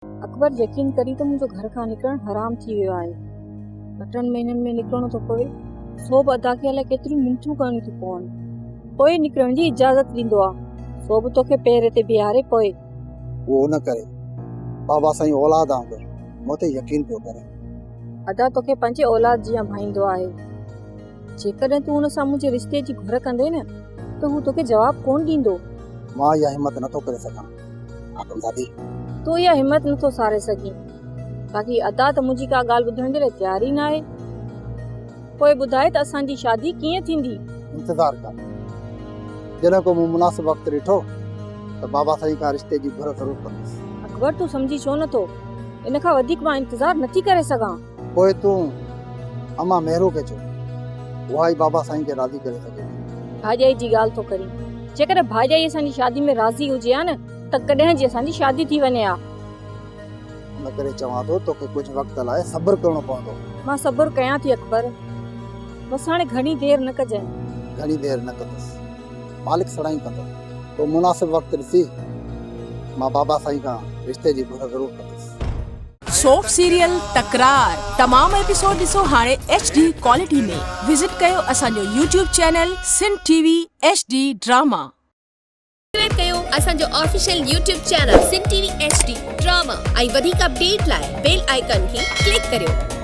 अकबर यकीन करी तो मुझे घर का निकरण हराम थी वियो आहे। 2 महीननि में निकरणो तो पवे। सोब अदा के लाइ केतिरी मिंटू करणी थी पवन। पोइ निकरण जी इजाजत ॾींदो आहे। सोब तोखे पेर ते बिहारे पोइ। वो न करे। बाबा साईं औलाद आंदो मोते यकीन पियो करे। अदा तोखे पंहिंजे औलाद जीअं भाईंदो आहे। जेकॾहिं तूं हुन सां मुंहिंजे रिश्ते जी घुर कंदे न त हू तोखे जवाब कोन ॾींदो। मां इहा हिम्मत नथो करे सघां। आदमज़ादी तूं इहा हिम्मत नथो सारे सघीं। बाक़ी अदा त मुंहिंजी का ॻाल्हि ॿुधण जे लाइ तयार ई न आहे। पोइ ॿुधाए त असांजी शादी कीअं थींदी? इंतज़ार कर। जॾहिं को मूं मुनासिब वक़्तु ॾिठो त बाबा साईं खां रिश्ते जी घुर ज़रूर कंदुसि। अकबर तूं सम्झी छो नथो? इन खां वधीक मां इंतज़ार नथी करे सघां। पोइ तूं अम्मा मेहरू खे चओ, उहा ई बाबा साईं खे राज़ी करे सघे। भाॼाई जी ॻाल्हि थो करी। जेकॾहिं भाॼाई असांजी शादी में राज़ी हुजे हा न त कॾहिं जी असांजी शादी थी वञे हा। न करे चवां थो तोखे कुझु वक़्त लाइ सब्र करणो पवंदो। मां सब्र कयां थी अकबर। बस हाणे घणी देर न कजांइ। घणी देर न कंदुसि। मालिक सदाई कंदो। पोइ मुनासिब वक़्तु ॾिसी मां बाबा साईं खां रिश्ते जी घुर ज़रूर कंदुसि। सोप सीरियल तकरार तमाम एपिसोड ॾिसो हाणे HD क्वालिटी में। विजिट कयो असांजो YouTube channel Sindh TV HD drama. Subscribe कयो असांजो official YouTube channel Sindh TV HD drama ऐं वधीक अपडेट लाइ बेल आइकन खे क्लिक करियो।